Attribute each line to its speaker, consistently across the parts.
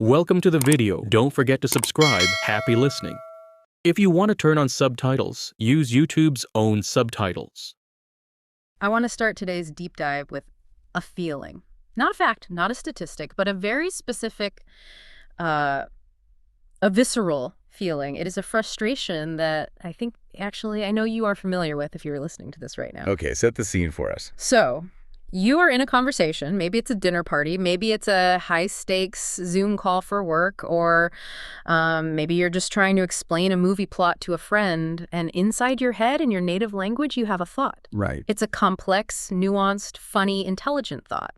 Speaker 1: Welcome to the video. Don't forget to subscribe. Happy listening. If you want to turn on subtitles, use YouTube's own subtitles.
Speaker 2: I want to start today's deep dive with a feeling. Not a fact, not a statistic, but a very specific, a visceral feeling. It is a frustration that I think, actually, I know you are familiar with if you're listening to this right now.
Speaker 3: Okay, set the scene for us.
Speaker 2: So, you are in a conversation. Maybe it's a dinner party. Maybe it's a high-stakes Zoom call for work, or maybe you're just trying to explain a movie plot to a friend, and inside your head, in your native language, you have a thought.
Speaker 3: Right.
Speaker 2: It's a complex, nuanced, funny, intelligent thought.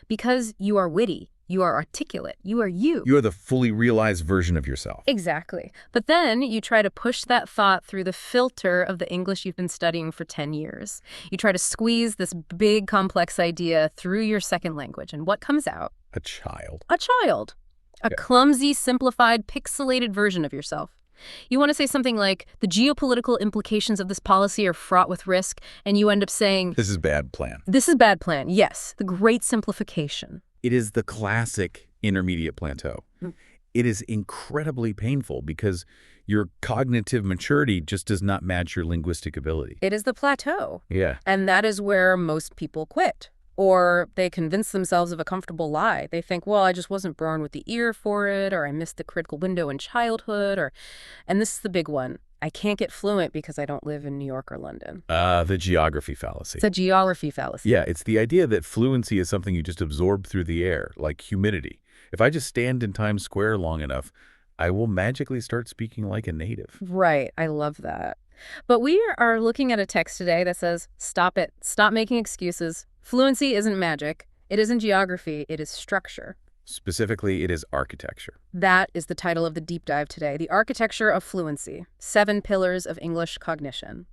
Speaker 2: Because you are witty, you are articulate, you are you.
Speaker 3: You are the fully realized version of yourself.
Speaker 2: Exactly. But then you try to push that thought through the filter of the English you've been studying for 10 years. You try to squeeze this big, complex idea through your second language. And what comes out?
Speaker 3: A child.
Speaker 2: A child. A clumsy, simplified, pixelated version of yourself. You want to say something like, the geopolitical implications of this policy are fraught with risk, and you end up saying,
Speaker 3: This is bad plan.
Speaker 2: This is bad plan, yes, the great simplification.
Speaker 3: It is the classic intermediate plateau. It is incredibly painful because your cognitive maturity just does not match your linguistic ability.
Speaker 2: It is the plateau.
Speaker 3: Yeah.
Speaker 2: And that is where most people quit. Or they convince themselves of a comfortable lie. They think, well, I just wasn't born with the ear for it, or I missed the critical window in childhood, and this is the big one. I can't get fluent because I don't live in New York or London.
Speaker 3: The geography fallacy.
Speaker 2: It's a geography fallacy.
Speaker 3: Yeah, it's the idea that fluency is something you just absorb through the air, like humidity. If I just stand in Times Square long enough, I will magically start speaking like a native.
Speaker 2: Right. I love that. But we are looking at a text today that says, stop it. Stop making excuses. Fluency isn't magic. It isn't geography. It is structure.
Speaker 3: Specifically, it is architecture.
Speaker 2: That is the title of the deep dive today, The Architecture of Fluency, 7 Pillars of English Cognition.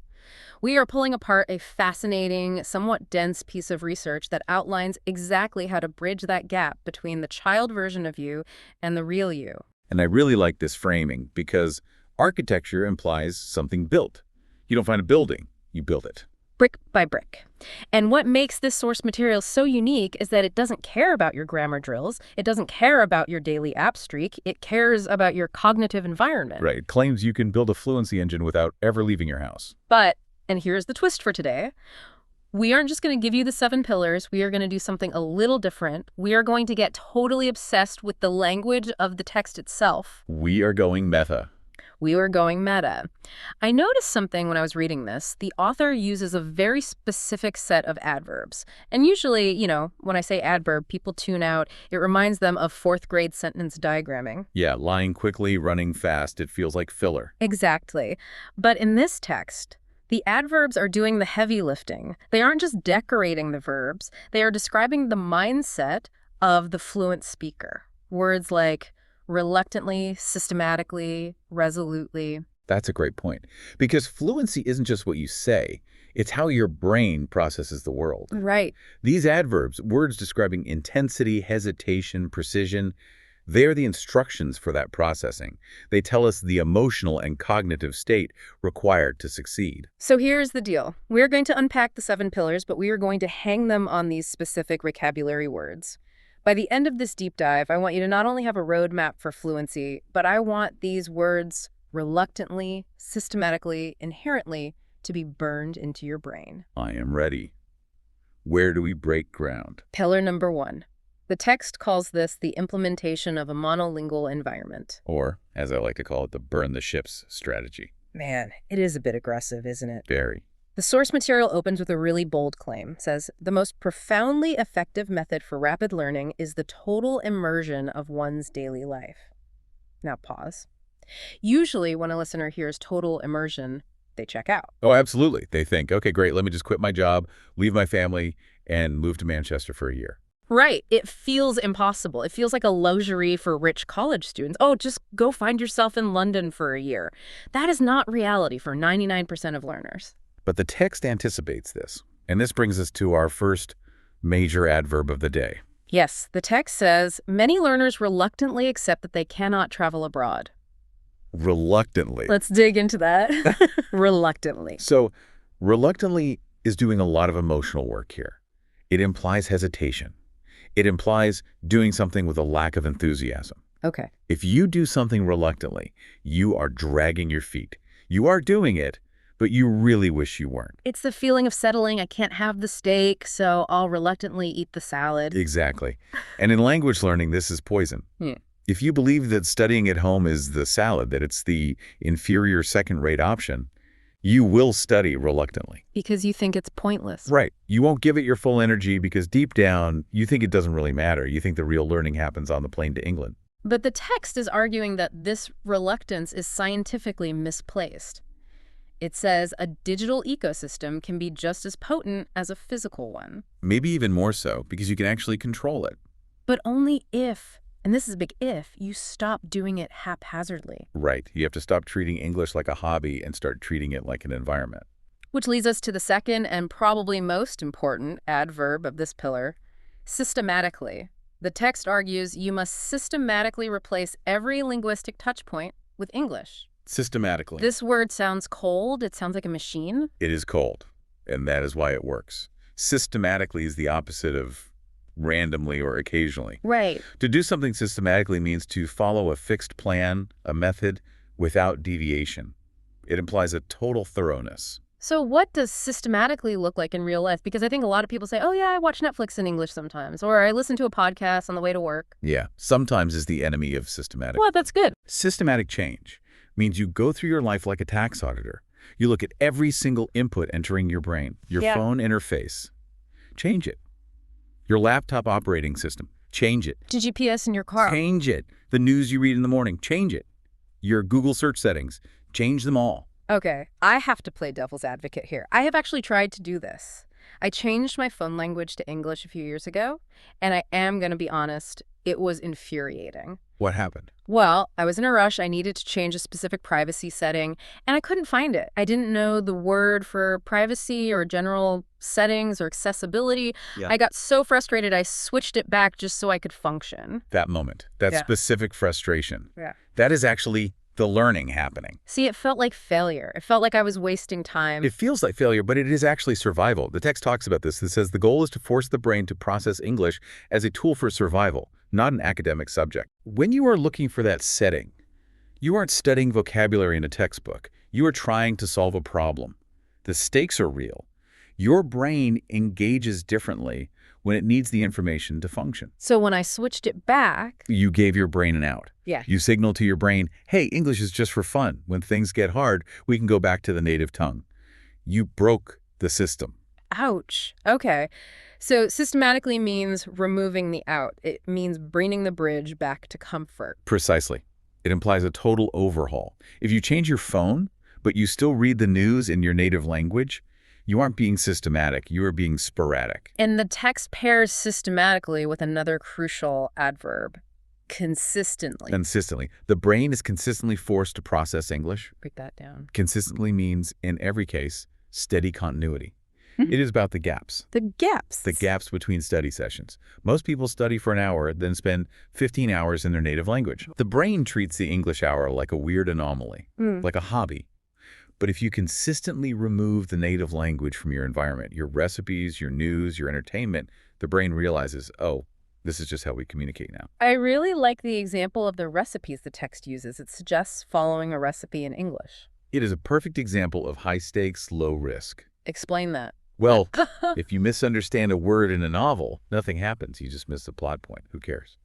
Speaker 2: We are pulling apart a fascinating, somewhat dense piece of research that outlines exactly how to bridge that gap between the child version of you and the real you.
Speaker 3: And I really like this framing because architecture implies something built. You don't find a building, you build it.
Speaker 2: Brick by brick. And what makes this source material so unique is that it doesn't care about your grammar drills. It doesn't care about your daily app streak. It cares about your cognitive environment.
Speaker 3: Right. It claims you can build a fluency engine without ever leaving your house.
Speaker 2: But, and here's the twist for today, we aren't just going to give you the 7 pillars. We are going to do something a little different. We are going to get totally obsessed with the language of the text itself.
Speaker 3: We are going meta.
Speaker 2: We were going meta. I noticed something when I was reading this. The author uses a very specific set of adverbs. And usually, you know, when I say adverb, people tune out. It reminds them of 4th grade sentence diagramming.
Speaker 3: Yeah, lying quickly, running fast. It feels like filler.
Speaker 2: Exactly. But in this text, the adverbs are doing the heavy lifting. They aren't just decorating the verbs. They are describing the mindset of the fluent speaker. Words like reluctantly, systematically, resolutely.
Speaker 3: That's a great point. Because fluency isn't just what you say. It's how your brain processes the world.
Speaker 2: Right.
Speaker 3: These adverbs, words describing intensity, hesitation, precision, they are the instructions for that processing. They tell us the emotional and cognitive state required to succeed.
Speaker 2: So here's the deal. We're going to unpack the 7 pillars, but we are going to hang them on these specific vocabulary words. By the end of this deep dive, I want you to not only have a roadmap for fluency, but I want these words reluctantly, systematically, inherently to be burned into your brain.
Speaker 3: I am ready. Where do we break ground?
Speaker 2: Pillar number 1. The text calls this the implementation of a monolingual environment.
Speaker 3: Or, as I like to call it, the burn the ships strategy.
Speaker 2: Man, it is a bit aggressive, isn't it?
Speaker 3: Very.
Speaker 2: The source material opens with a really bold claim. It says, the most profoundly effective method for rapid learning is the total immersion of one's daily life. Now pause. Usually when a listener hears total immersion, they check out.
Speaker 3: Oh, absolutely. They think, okay, great, let me just quit my job, leave my family, and move to Manchester for a year.
Speaker 2: Right. It feels impossible. It feels like a luxury for rich college students. Oh, just go find yourself in London for a year. That is not reality for 99% of learners.
Speaker 3: But the text anticipates this. And this brings us to our first major adverb of the day.
Speaker 2: Yes, the text says, many learners reluctantly accept that they cannot travel abroad.
Speaker 3: Reluctantly.
Speaker 2: Let's dig into that. Reluctantly.
Speaker 3: So, reluctantly is doing a lot of emotional work here. It implies hesitation. It implies doing something with a lack of enthusiasm.
Speaker 2: Okay.
Speaker 3: If you do something reluctantly, you are dragging your feet. You are doing it, but you really wish you weren't.
Speaker 2: It's the feeling of settling. I can't have the steak, so I'll reluctantly eat the salad.
Speaker 3: Exactly. And in language learning, this is poison.
Speaker 2: Hmm.
Speaker 3: If you believe that studying at home is the salad, that it's the inferior second-rate option, you will study reluctantly.
Speaker 2: Because you think it's pointless.
Speaker 3: Right. You won't give it your full energy because deep down, you think it doesn't really matter. You think the real learning happens on the plane to England.
Speaker 2: But the text is arguing that this reluctance is scientifically misplaced. It says a digital ecosystem can be just as potent as a physical one.
Speaker 3: Maybe even more so, because you can actually control it.
Speaker 2: But only if, and this is a big if, you stop doing it haphazardly.
Speaker 3: Right. You have to stop treating English like a hobby and start treating it like an environment.
Speaker 2: Which leads us to the second and probably most important adverb of this pillar, systematically. The text argues you must systematically replace every linguistic touchpoint with English.
Speaker 3: Systematically.
Speaker 2: This word sounds cold. It sounds like a machine.
Speaker 3: It is cold, and that is why it works. Systematically is the opposite of randomly or occasionally.
Speaker 2: Right.
Speaker 3: To do something systematically means to follow a fixed plan, a method, without deviation. It implies a total thoroughness.
Speaker 2: So what does systematically look like in real life? Because I think a lot of people say, oh, yeah, I watch Netflix in English sometimes, or I listen to a podcast on the way to work.
Speaker 3: Yeah, sometimes is the enemy of systematic.
Speaker 2: Well, that's good.
Speaker 3: Systematic change means you go through your life like a tax auditor. You look at every single input entering your brain, your phone interface. Change it. Your laptop operating system. Change it.
Speaker 2: To GPS in your car.
Speaker 3: Change it. The news you read in the morning. Change it. Your Google search settings. Change them all.
Speaker 2: Okay, I have to play devil's advocate here. I have actually tried to do this. I changed my phone language to English a few years ago, and I am going to be honest, it was infuriating.
Speaker 3: What happened?
Speaker 2: Well, I was in a rush. I needed to change a specific privacy setting, and I couldn't find it. I didn't know the word for privacy or general settings or accessibility.
Speaker 3: Yeah.
Speaker 2: I got so frustrated, I switched it back just so I could function.
Speaker 3: That moment, that specific frustration.
Speaker 2: Yeah.
Speaker 3: That is actually the learning happening.
Speaker 2: See, it felt like failure. It felt like I was wasting time.
Speaker 3: It feels like failure, but it is actually survival. The text talks about this. It says the goal is to force the brain to process English as a tool for survival, not an academic subject. When you are looking for that setting, you aren't studying vocabulary in a textbook. You are trying to solve a problem. The stakes are real. Your brain engages differently when it needs the information to function.
Speaker 2: So when I switched it back...
Speaker 3: You gave your brain an out.
Speaker 2: Yeah.
Speaker 3: You signal to your brain, hey, English is just for fun. When things get hard, we can go back to the native tongue. You broke the system.
Speaker 2: Ouch. Okay. So systematically means removing the out. It means bringing the bridge back to comfort.
Speaker 3: Precisely. It implies a total overhaul. If you change your phone, but you still read the news in your native language, you aren't being systematic. You are being sporadic.
Speaker 2: And the text pairs systematically with another crucial adverb, consistently.
Speaker 3: Consistently. The brain is consistently forced to process English.
Speaker 2: Break that down.
Speaker 3: Consistently means, in every case, steady continuity. It is about the gaps.
Speaker 2: The gaps.
Speaker 3: The gaps between study sessions. Most people study for an hour, then spend 15 hours in their native language. The brain treats the English hour like a weird anomaly, like a hobby. But if you consistently remove the native language from your environment, your recipes, your news, your entertainment, the brain realizes, oh, this is just how we communicate now.
Speaker 2: I really like the example of the recipes the text uses. It suggests following a recipe in English.
Speaker 3: It is a perfect example of high stakes, low risk.
Speaker 2: Explain that.
Speaker 3: Well, if you misunderstand a word in a novel, nothing happens. You just miss the plot point. Who cares?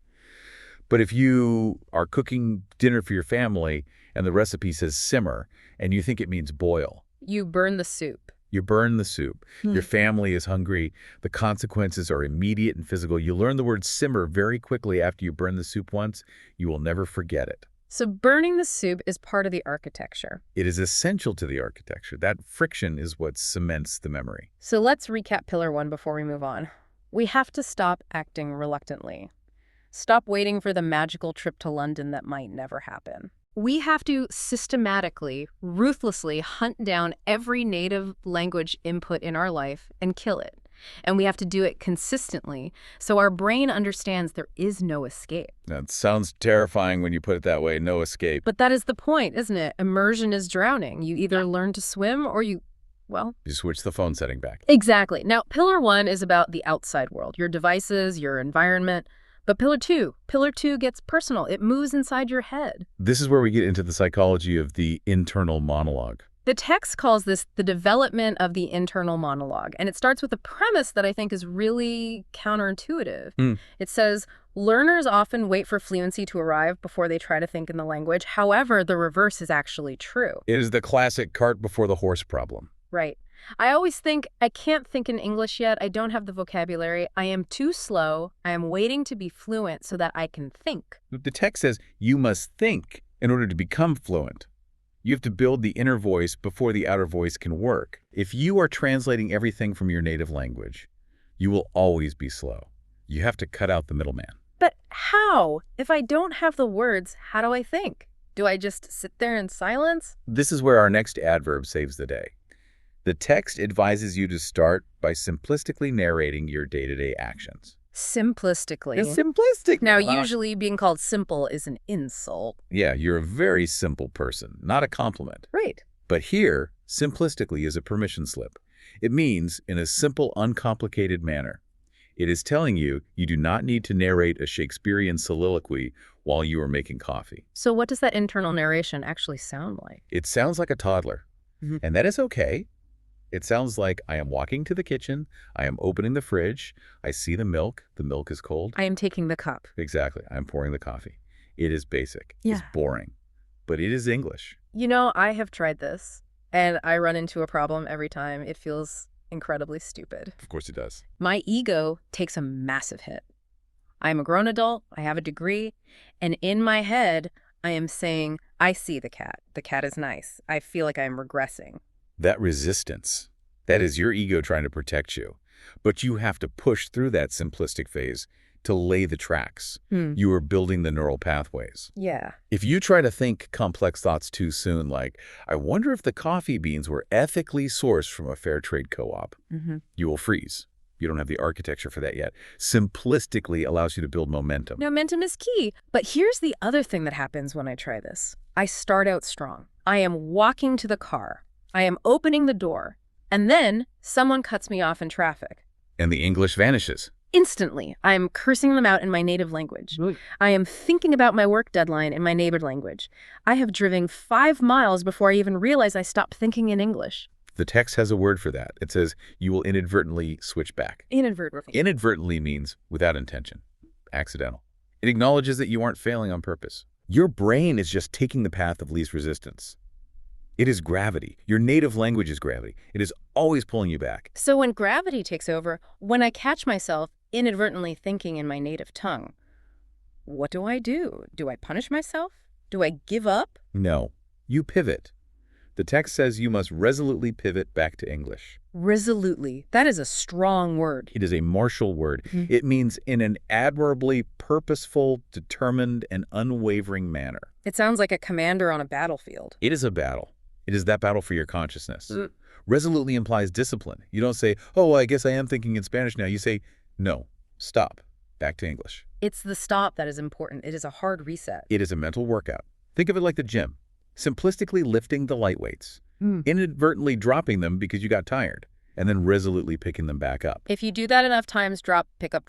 Speaker 3: But if you are cooking dinner for your family and the recipe says simmer and you think it means boil,
Speaker 2: You burn the soup.
Speaker 3: you burn the soup. Your family is hungry. The consequences are immediate and physical. You learn the word simmer very quickly after you burn the soup once. You will never forget it.
Speaker 2: So burning the soup is part of the architecture.
Speaker 3: It is essential to the architecture. That friction is what cements the memory.
Speaker 2: So let's recap Pillar 1 before we move on. We have to stop acting reluctantly. Stop waiting for the magical trip to London that might never happen. We have to systematically, ruthlessly hunt down every native language input in our life and kill it. And we have to do it consistently so our brain understands there is no escape.
Speaker 3: That sounds terrifying when you put it that way, no escape.
Speaker 2: But that is the point, isn't it? Immersion is drowning. You either learn to swim or you
Speaker 3: switch the phone setting back.
Speaker 2: Exactly. Now, Pillar 1 is about the outside world, your devices, your environment. But pillar two gets personal. It moves inside your head.
Speaker 3: This is where we get into the psychology of the internal monologue.
Speaker 2: The text calls this the development of the internal monologue, and it starts with a premise that I think is really counterintuitive. It says, learners often wait for fluency to arrive before they try to think in the language. However, the reverse is actually true.
Speaker 3: It is the classic cart before the horse problem.
Speaker 2: Right. I always think, I can't think in English yet. I don't have the vocabulary. I am too slow. I am waiting to be fluent so that I can think.
Speaker 3: The text says you must think in order to become fluent. You have to build the inner voice before the outer voice can work. If you are translating everything from your native language, you will always be slow. You have to cut out the middleman.
Speaker 2: But how? If I don't have the words, how do I think? Do I just sit there in silence?
Speaker 3: This is where our next adverb saves the day. The text advises you to start by simplistically narrating your day-to-day actions.
Speaker 2: Simplistically.
Speaker 3: It's simplistic.
Speaker 2: Now, usually being called simple is an insult.
Speaker 3: Yeah, you're a very simple person, not a compliment.
Speaker 2: Right.
Speaker 3: But here, simplistically is a permission slip. It means in a simple, uncomplicated manner. It is telling you you do not need to narrate a Shakespearean soliloquy while you are making coffee.
Speaker 2: So what does that internal narration actually sound like?
Speaker 3: It sounds like a toddler, and that is okay. It sounds like I am walking to the kitchen, I am opening the fridge, I see the milk is cold.
Speaker 2: I am taking the cup.
Speaker 3: Exactly, I'm pouring the coffee. It is basic,
Speaker 2: Yeah.
Speaker 3: It's boring, but it is English.
Speaker 2: You know, I have tried this, and I run into a problem every time. It feels incredibly stupid.
Speaker 3: Of course it does.
Speaker 2: My ego takes a massive hit. I'm a grown adult, I have a degree, and in my head, I am saying, I see the cat. The cat is nice. I feel like I am regressing.
Speaker 3: That resistance, that is your ego trying to protect you. But you have to push through that simplistic phase to lay the tracks. You are building the neural pathways.
Speaker 2: Yeah.
Speaker 3: If you try to think complex thoughts too soon, like, I wonder if the coffee beans were ethically sourced from a fair trade co-op, you will freeze. You don't have the architecture for that yet. Simplistically allows you to build momentum.
Speaker 2: Momentum is key. But here's the other thing that happens when I try this. I start out strong. I am walking to the car. I am opening the door. And then someone cuts me off in traffic.
Speaker 3: And the English vanishes.
Speaker 2: Instantly, I am cursing them out in my native language. I am thinking about my work deadline in my native language. I have driven 5 miles before I even realize I stopped thinking in English.
Speaker 3: The text has a word for that. It says you will inadvertently switch back.
Speaker 2: Inadvertently.
Speaker 3: Inadvertently means without intention, accidental. It acknowledges that you aren't failing on purpose. Your brain is just taking the path of least resistance. It is gravity. Your native language is gravity. It is always pulling you back.
Speaker 2: So when gravity takes over, when I catch myself inadvertently thinking in my native tongue, what do? Do I punish myself? Do I give up?
Speaker 3: No, you pivot. The text says you must resolutely pivot back to English.
Speaker 2: Resolutely. That is a strong word.
Speaker 3: It is a martial word. It means in an admirably purposeful, determined, and unwavering manner.
Speaker 2: It sounds like a commander on a battlefield.
Speaker 3: It is a battle. It is that battle for your consciousness. Resolutely implies discipline. You don't say, oh, well, I guess I am thinking in Spanish now. You say, no, stop, back to English.
Speaker 2: It's the stop that is important. It is a hard reset.
Speaker 3: It is a mental workout. Think of it like the gym. Simplistically lifting the light weights, inadvertently dropping them because you got tired, and then resolutely picking them back up.
Speaker 2: If you do that enough times, drop, pick up,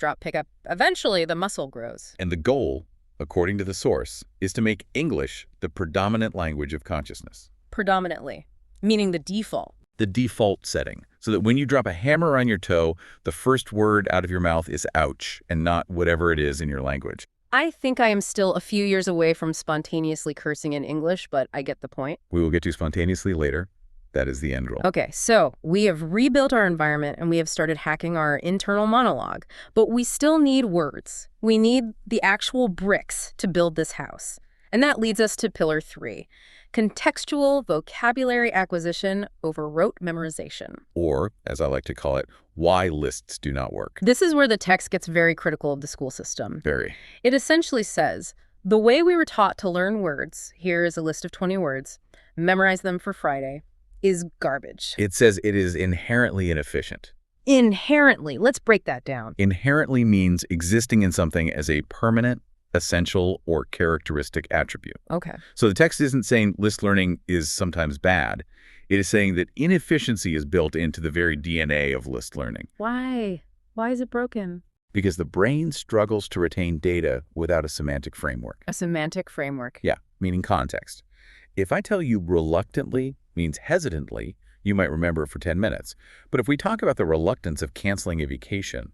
Speaker 2: eventually the muscle grows.
Speaker 3: And the goal, according to the source, is to make English the predominant language of consciousness.
Speaker 2: Predominantly, meaning the default.
Speaker 3: The default setting, so that when you drop a hammer on your toe, the first word out of your mouth is ouch, and not whatever it is in your language.
Speaker 2: I think I am still a few years away from spontaneously cursing in English, but I get the point.
Speaker 3: We will get to spontaneously later. That is the end goal.
Speaker 2: Okay, so we have rebuilt our environment and we have started hacking our internal monologue, but we still need words. We need the actual bricks to build this house. And that leads us to pillar 3, contextual vocabulary acquisition over rote memorization.
Speaker 3: Or, as I like to call it, why lists do not work.
Speaker 2: This is where the text gets very critical of the school system.
Speaker 3: Very.
Speaker 2: It essentially says, the way we were taught to learn words, here is a list of 20 words, memorize them for Friday, is garbage.
Speaker 3: It says it is inherently inefficient.
Speaker 2: Inherently. Let's break that down.
Speaker 3: Inherently means existing in something as a permanent, essential, or characteristic attribute.
Speaker 2: Okay.
Speaker 3: So the text isn't saying list learning is sometimes bad. It is saying that inefficiency is built into the very DNA of list learning.
Speaker 2: Why? Why is it broken?
Speaker 3: Because the brain struggles to retain data without a semantic framework.
Speaker 2: A semantic framework.
Speaker 3: Yeah, meaning context. If I tell you reluctantly means hesitantly, you might remember it for 10 minutes. But if we talk about the reluctance of canceling a vacation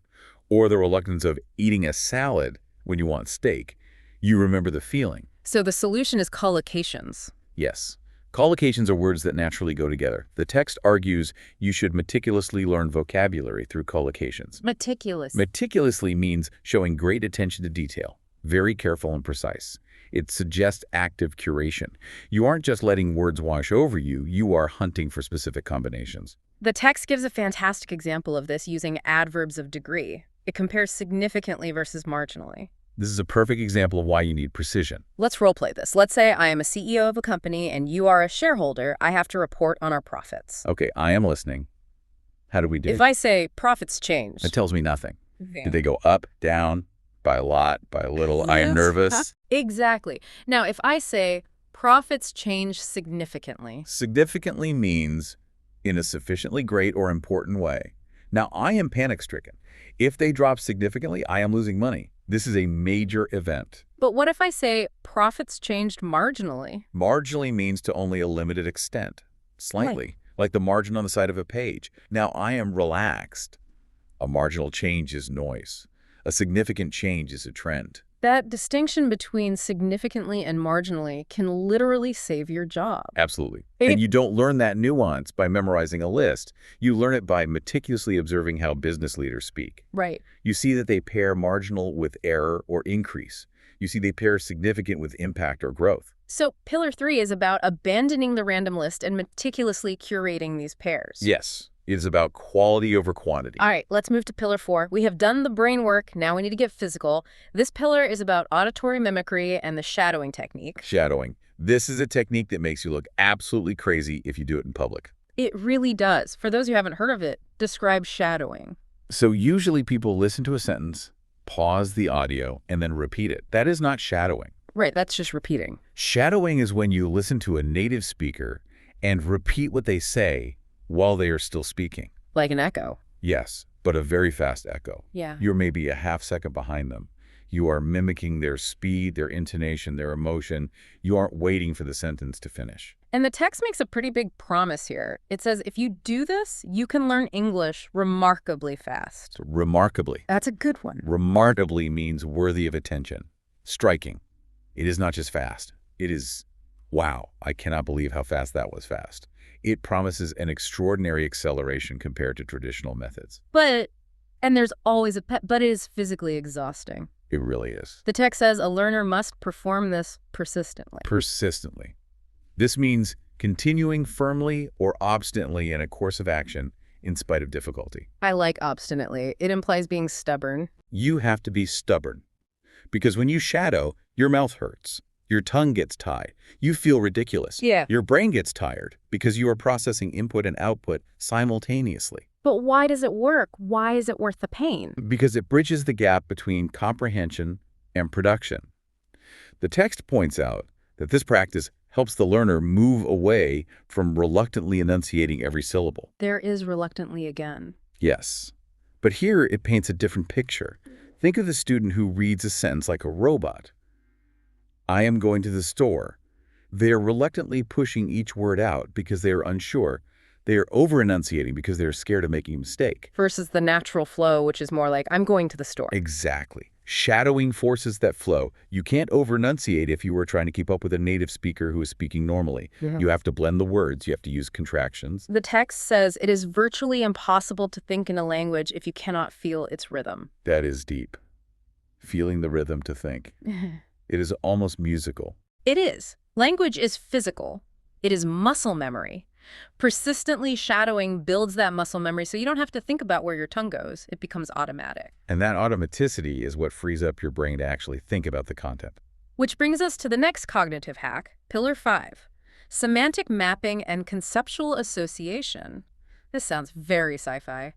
Speaker 3: or the reluctance of eating a salad when you want steak, you remember the feeling.
Speaker 2: So the solution is collocations.
Speaker 3: Yes. Collocations are words that naturally go together. The text argues you should meticulously learn vocabulary through collocations.
Speaker 2: Meticulous.
Speaker 3: Meticulously means showing great attention to detail, very careful and precise. It suggests active curation. You aren't just letting words wash over you, you are hunting for specific combinations.
Speaker 2: The text gives a fantastic example of this using adverbs of degree. It compares significantly versus marginally.
Speaker 3: This is a perfect example of why you need precision.
Speaker 2: Let's roleplay this. Let's say I am a CEO of a company and you are a shareholder. I have to report on our profits.
Speaker 3: Okay, I am listening. How do we do?
Speaker 2: If I say profits changed.
Speaker 3: It tells me nothing.
Speaker 2: Okay.
Speaker 3: Did they go up, down, by a lot, by a little? I am nervous.
Speaker 2: Exactly. Now, if I say profits changed significantly.
Speaker 3: Significantly means in a sufficiently great or important way. Now, I am panic-stricken. If they drop significantly, I am losing money. This is a major event.
Speaker 2: But what if I say profits changed marginally?
Speaker 3: Marginally means to only a limited extent. Slightly, like the margin on the side of a page. Now, I am relaxed. A marginal change is noise. A significant change is a trend.
Speaker 2: That distinction between significantly and marginally can literally save your job.
Speaker 3: Absolutely. And you don't learn that nuance by memorizing a list. You learn it by meticulously observing how business leaders speak.
Speaker 2: Right.
Speaker 3: You see that they pair marginal with error or increase. You see they pair significant with impact or growth.
Speaker 2: So pillar 3 is about abandoning the random list and meticulously curating these pairs.
Speaker 3: Yes. It is about quality over quantity.
Speaker 2: All right, let's move to pillar 4. We have done the brain work. Now we need to get physical. This pillar is about auditory mimicry and the shadowing technique.
Speaker 3: Shadowing. This is a technique that makes you look absolutely crazy if you do it in public.
Speaker 2: It really does. For those who haven't heard of it, describe shadowing.
Speaker 3: So usually people listen to a sentence, pause the audio, and then repeat it. That is not shadowing.
Speaker 2: Right, that's just repeating.
Speaker 3: Shadowing is when you listen to a native speaker and repeat what they say while they are still speaking.
Speaker 2: Like an echo.
Speaker 3: Yes, but a very fast echo.
Speaker 2: Yeah.
Speaker 3: You're maybe a half second behind them. You are mimicking their speed, their intonation, their emotion. You aren't waiting for the sentence to finish.
Speaker 2: And the text makes a pretty big promise here. It says if you do this, you can learn English remarkably fast.
Speaker 3: Remarkably.
Speaker 2: That's a good one.
Speaker 3: Remarkably means worthy of attention. Striking. It is not just fast. It is, wow, I cannot believe how fast that was fast. It promises an extraordinary acceleration compared to traditional methods.
Speaker 2: And there's always but it is physically exhausting.
Speaker 3: It really is.
Speaker 2: The text says a learner must perform this persistently.
Speaker 3: Persistently. This means continuing firmly or obstinately in a course of action in spite of difficulty.
Speaker 2: I like obstinately. It implies being stubborn.
Speaker 3: You have to be stubborn. Because when you shadow, your mouth hurts. Your tongue gets tied. You feel ridiculous.
Speaker 2: Yeah.
Speaker 3: Your brain gets tired because you are processing input and output simultaneously.
Speaker 2: But why does it work? Why is it worth the pain?
Speaker 3: Because it bridges the gap between comprehension and production. The text points out that this practice helps the learner move away from reluctantly enunciating every syllable.
Speaker 2: There is reluctantly again.
Speaker 3: Yes. But here it paints a different picture. Think of the student who reads a sentence like a robot. I am going to the store. They are reluctantly pushing each word out because they are unsure. They are over-enunciating because they are scared of making a mistake.
Speaker 2: Versus the natural flow, which is more like, I'm going to the store.
Speaker 3: Exactly. Shadowing forces that flow. You can't over-enunciate if you were trying to keep up with a native speaker who is speaking normally.
Speaker 2: Yeah.
Speaker 3: You have to blend the words. You have to use contractions.
Speaker 2: The text says it is virtually impossible to think in a language if you cannot feel its rhythm.
Speaker 3: That is deep. Feeling the rhythm to think. It is almost musical.
Speaker 2: It is. Language is physical. It is muscle memory. Persistently shadowing builds that muscle memory so you don't have to think about where your tongue goes. It becomes automatic.
Speaker 3: And that automaticity is what frees up your brain to actually think about the content.
Speaker 2: Which brings us to the next cognitive hack, Pillar 5. Semantic mapping and conceptual association. This sounds very sci-fi.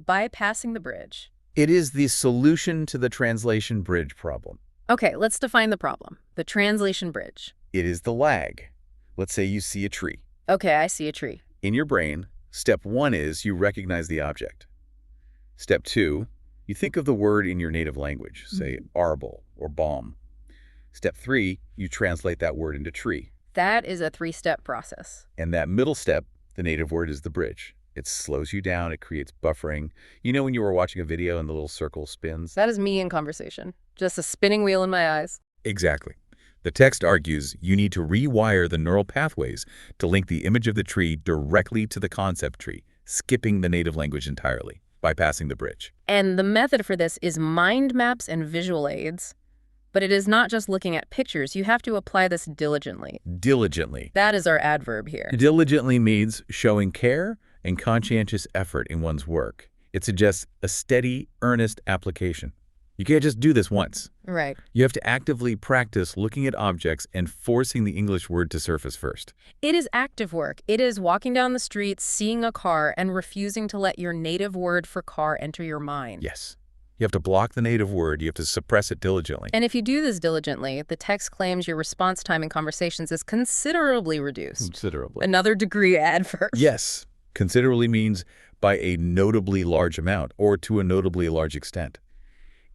Speaker 2: Bypassing the bridge.
Speaker 3: It is the solution to the translation bridge problem.
Speaker 2: Okay, let's define the problem. The translation bridge.
Speaker 3: It is the lag. Let's say you see a tree.
Speaker 2: Okay, I see a tree.
Speaker 3: In your brain, step 1 is you recognize the object. Step 2, You think of the word in your native language, say arble or balm. Step 3, you translate that word into tree.
Speaker 2: That is a 3-step process.
Speaker 3: And that middle step, the native word, is the bridge. It slows you down. It creates buffering. You know when you were watching a video and the little circle spins?
Speaker 2: That is me in conversation. Just a spinning wheel in my eyes.
Speaker 3: Exactly. The text argues you need to rewire the neural pathways to link the image of the tree directly to the concept tree, skipping the native language entirely, bypassing the bridge.
Speaker 2: And the method for this is mind maps and visual aids. But it is not just looking at pictures. You have to apply this diligently.
Speaker 3: Diligently.
Speaker 2: That is our adverb here.
Speaker 3: Diligently means showing care and conscientious effort in one's work. It suggests a steady, earnest application. You can't just do this once.
Speaker 2: Right.
Speaker 3: You have to actively practice looking at objects and forcing the English word to surface first.
Speaker 2: It is active work. It is walking down the street, seeing a car, and refusing to let your native word for car enter your mind.
Speaker 3: Yes. You have to block the native word. You have to suppress it diligently.
Speaker 2: And if you do this diligently, the text claims your response time in conversations is considerably reduced.
Speaker 3: Considerably.
Speaker 2: Another degree adverb.
Speaker 3: Yes. Considerably means by a notably large amount or to a notably large extent.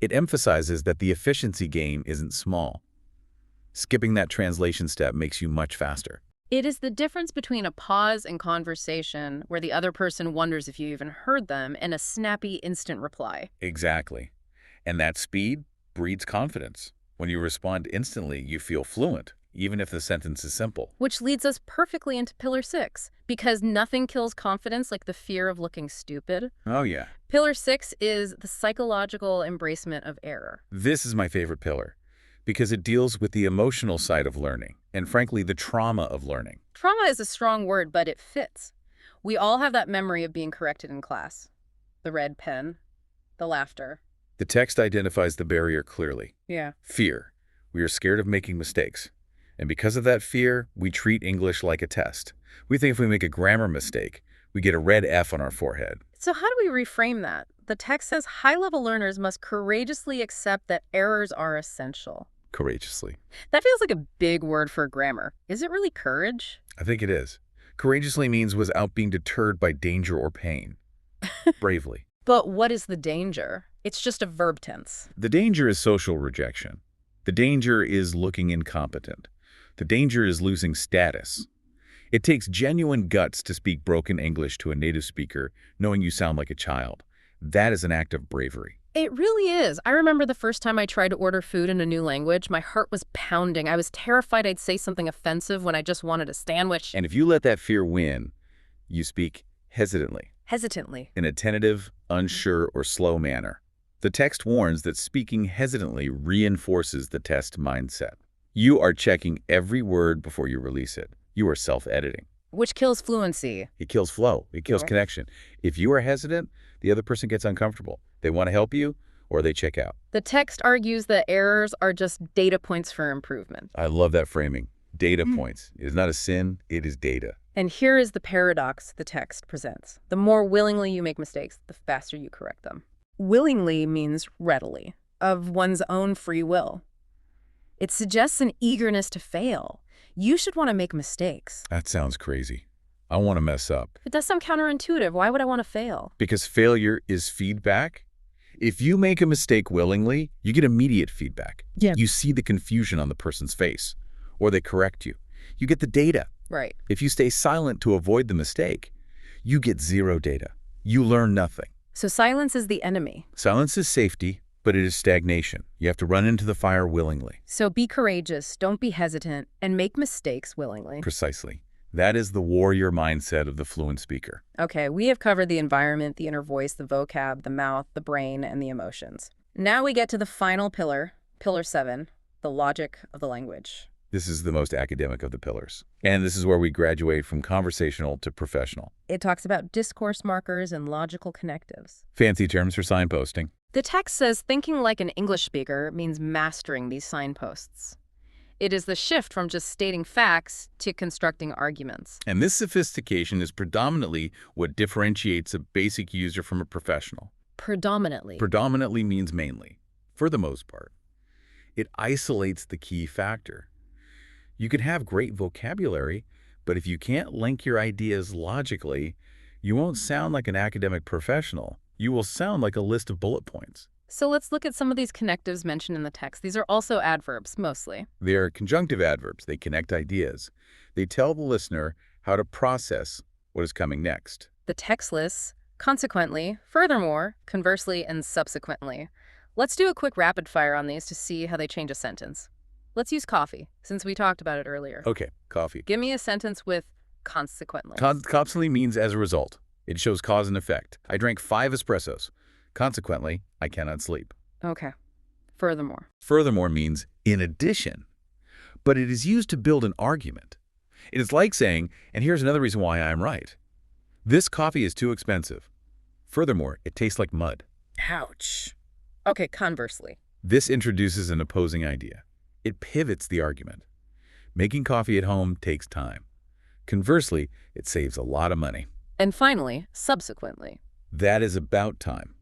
Speaker 3: It emphasizes that the efficiency gain isn't small. Skipping that translation step makes you much faster.
Speaker 2: It is the difference between a pause in conversation where the other person wonders if you even heard them and a snappy instant reply.
Speaker 3: Exactly. And that speed breeds confidence. When you respond instantly, you feel fluent, even if the sentence is simple.
Speaker 2: Which leads us perfectly into Pillar 6, because nothing kills confidence like the fear of looking stupid.
Speaker 3: Oh, yeah.
Speaker 2: Pillar 6 is the psychological embracement of error.
Speaker 3: This is my favorite pillar because it deals with the emotional side of learning and, frankly, the trauma of learning.
Speaker 2: Trauma is a strong word, but it fits. We all have that memory of being corrected in class. The red pen, the laughter.
Speaker 3: The text identifies the barrier clearly.
Speaker 2: Yeah.
Speaker 3: Fear. We are scared of making mistakes. And because of that fear, we treat English like a test. We think if we make a grammar mistake, we get a red F on our forehead.
Speaker 2: So how do we reframe that? The text says high-level learners must courageously accept that errors are essential.
Speaker 3: Courageously.
Speaker 2: That feels like a big word for grammar. Is it really courage?
Speaker 3: I think it is. Courageously means without being deterred by danger or pain. Bravely.
Speaker 2: But what is the danger? It's just a verb tense.
Speaker 3: The danger is social rejection. The danger is looking incompetent. The danger is losing status. It takes genuine guts to speak broken English to a native speaker, knowing you sound like a child. That is an act of bravery.
Speaker 2: It really is. I remember the first time I tried to order food in a new language, my heart was pounding. I was terrified I'd say something offensive when I just wanted a sandwich.
Speaker 3: And if you let that fear win, you speak hesitantly.
Speaker 2: Hesitantly.
Speaker 3: In a tentative, unsure, or slow manner. The text warns that speaking hesitantly reinforces the test mindset. You are checking every word before you release it. You are self-editing.
Speaker 2: Which kills fluency.
Speaker 3: It kills flow. It kills connection. If you are hesitant, the other person gets uncomfortable. They want to help you, or they check out.
Speaker 2: The text argues that errors are just data points for improvement.
Speaker 3: I love that framing. Data points. It is not a sin, it is data.
Speaker 2: And here is the paradox the text presents. The more willingly you make mistakes, the faster you correct them. Willingly means readily, of one's own free will. It suggests an eagerness to fail. You should want to make mistakes.
Speaker 3: That sounds crazy. I want to mess up.
Speaker 2: It does sound counterintuitive. Why would I want to fail?
Speaker 3: Because failure is feedback. If you make a mistake willingly, you get immediate feedback.
Speaker 2: Yeah.
Speaker 3: You see the confusion on the person's face, or they correct you. You get the data.
Speaker 2: Right.
Speaker 3: If you stay silent to avoid the mistake, you get zero data. You learn nothing.
Speaker 2: So silence is the enemy.
Speaker 3: Silence is safety, but it is stagnation. You have to run into the fire willingly.
Speaker 2: So be courageous, don't be hesitant, and make mistakes willingly.
Speaker 3: Precisely. That is the warrior mindset of the fluent speaker.
Speaker 2: Okay, we have covered the environment, the inner voice, the vocab, the mouth, the brain, and the emotions. Now we get to the final pillar, Pillar 7, the logic of the language.
Speaker 3: This is the most academic of the pillars. And this is where we graduate from conversational to professional.
Speaker 2: It talks about discourse markers and logical connectives.
Speaker 3: Fancy terms for signposting.
Speaker 2: The text says thinking like an English speaker means mastering these signposts. It is the shift from just stating facts to constructing arguments.
Speaker 3: And this sophistication is predominantly what differentiates a basic user from a professional.
Speaker 2: Predominantly.
Speaker 3: Predominantly means mainly, for the most part. It isolates the key factor. You can have great vocabulary, but if you can't link your ideas logically, you won't sound like an academic professional. You will sound like a list of bullet points.
Speaker 2: So let's look at some of these connectives mentioned in the text. These are also adverbs, mostly.
Speaker 3: They are conjunctive adverbs. They connect ideas. They tell the listener how to process what is coming next.
Speaker 2: The text lists, consequently, furthermore, conversely, and subsequently. Let's do a quick rapid fire on these to see how they change a sentence. Let's use coffee, since we talked about it earlier.
Speaker 3: Okay, coffee.
Speaker 2: Give me a sentence with consequently.
Speaker 3: Consequently means as a result. It shows cause and effect. I drank 5 espressos. Consequently, I cannot sleep.
Speaker 2: Okay. Furthermore.
Speaker 3: Furthermore means in addition, but it is used to build an argument. It is like saying, and here's another reason why I am right. This coffee is too expensive. Furthermore, it tastes like mud.
Speaker 2: Ouch. Okay, conversely.
Speaker 3: This introduces an opposing idea. It pivots the argument. Making coffee at home takes time. Conversely, it saves a lot of money.
Speaker 2: And finally, subsequently.
Speaker 3: That is about time.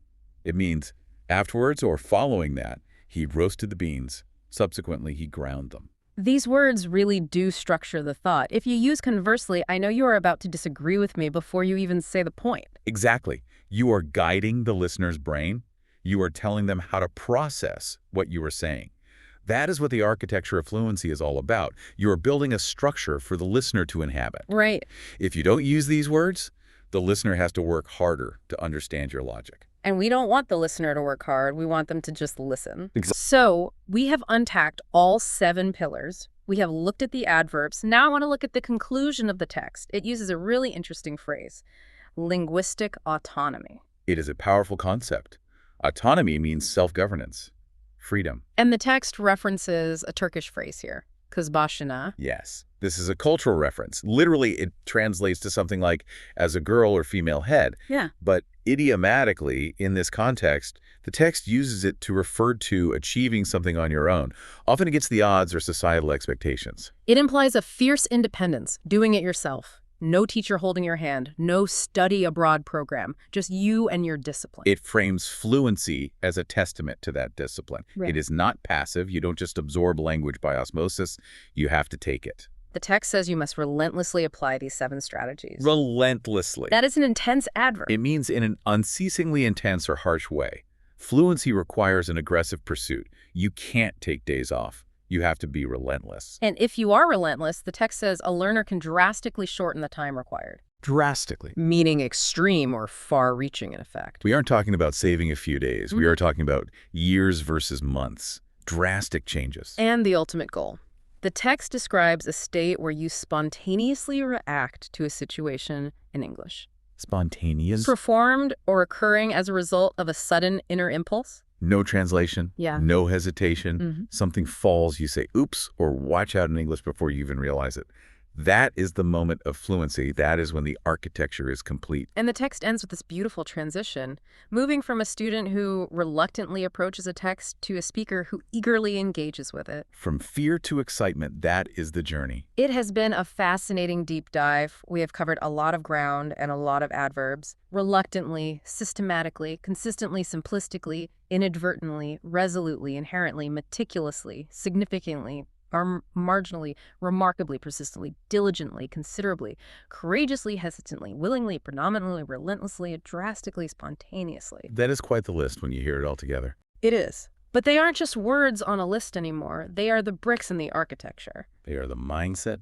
Speaker 3: It means afterwards or following that, he roasted the beans. Subsequently, he ground them.
Speaker 2: These words really do structure the thought. If you use conversely, I know you are about to disagree with me before you even say the point.
Speaker 3: Exactly. You are guiding the listener's brain. You are telling them how to process what you are saying. That is what the architecture of fluency is all about. You are building a structure for the listener to inhabit.
Speaker 2: Right.
Speaker 3: If you don't use these words, the listener has to work harder to understand your logic.
Speaker 2: And we don't want the listener to work hard. We want them to just listen.
Speaker 3: Exactly.
Speaker 2: So we have untacked all 7 pillars. We have looked at the adverbs. Now I want to look at the conclusion of the text. It uses a really interesting phrase, linguistic autonomy.
Speaker 3: It is a powerful concept. Autonomy means self-governance, freedom.
Speaker 2: And the text references a Turkish phrase here, kızbaşına.
Speaker 3: Yes. This is a cultural reference. Literally, it translates to something like as a girl or female head.
Speaker 2: Yeah.
Speaker 3: But idiomatically, in this context, the text uses it to refer to achieving something on your own, often against the odds or societal expectations.
Speaker 2: It implies a fierce independence, doing it yourself. No teacher holding your hand, no study abroad program, just you and your discipline.
Speaker 3: It frames fluency as a testament to that discipline.
Speaker 2: Right.
Speaker 3: It is not passive. You don't just absorb language by osmosis. You have to take it.
Speaker 2: The text says you must relentlessly apply these 7 strategies.
Speaker 3: Relentlessly.
Speaker 2: That is an intense adverb.
Speaker 3: It means in an unceasingly intense or harsh way. Fluency requires an aggressive pursuit. You can't take days off. You have to be relentless.
Speaker 2: And if you are relentless, the text says a learner can drastically shorten the time required.
Speaker 3: Drastically.
Speaker 2: Meaning extreme or far-reaching in effect.
Speaker 3: We aren't talking about saving a few days. We are talking about years versus months. Drastic changes.
Speaker 2: And the ultimate goal. The text describes a state where you spontaneously react to a situation in English.
Speaker 3: Spontaneous.
Speaker 2: Performed or occurring as a result of a sudden inner impulse.
Speaker 3: No translation.
Speaker 2: Yeah.
Speaker 3: No hesitation. Something falls, you say, oops, or watch out in English before you even realize it. That is the moment of fluency. That is when the architecture is complete.
Speaker 2: And the text ends with this beautiful transition, moving from a student who reluctantly approaches a text to a speaker who eagerly engages with it.
Speaker 3: From fear to excitement, that is the journey.
Speaker 2: It has been a fascinating deep dive. We have covered a lot of ground and a lot of adverbs. Reluctantly, systematically, consistently, simplistically, inadvertently, resolutely, inherently, meticulously, significantly, marginally, remarkably, persistently, diligently, considerably, courageously, hesitantly, willingly, predominantly, relentlessly, drastically, spontaneously.
Speaker 3: That is quite the list when you hear it all together.
Speaker 2: It is. But they aren't just words on a list anymore. They are the bricks in the architecture.
Speaker 3: They are the mindset.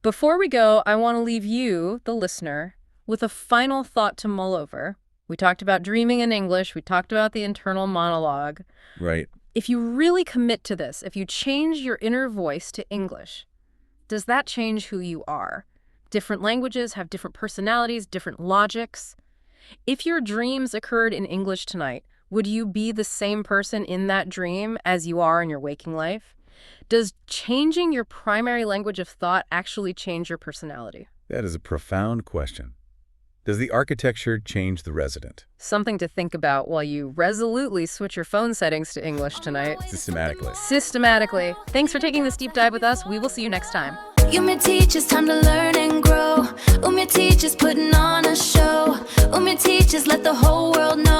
Speaker 2: Before we go, I want to leave you, the listener, with a final thought to mull over. We talked about dreaming in English. We talked about the internal monologue.
Speaker 3: Right.
Speaker 2: If you really commit to this, if you change your inner voice to English, does that change who you are? Different languages have different personalities, different logics. If your dreams occurred in English tonight, would you be the same person in that dream as you are in your waking life? Does changing your primary language of thought actually change your personality?
Speaker 3: That is a profound question. Does the architecture change the resident?
Speaker 2: Something to think about while you resolutely switch your phone settings to English tonight.
Speaker 3: Systematically.
Speaker 2: Systematically. Thanks for taking this deep dive with us. We will see you next time.
Speaker 4: You teachers, time to learn and grow. Teachers putting on a show. Teachers, let the whole world know.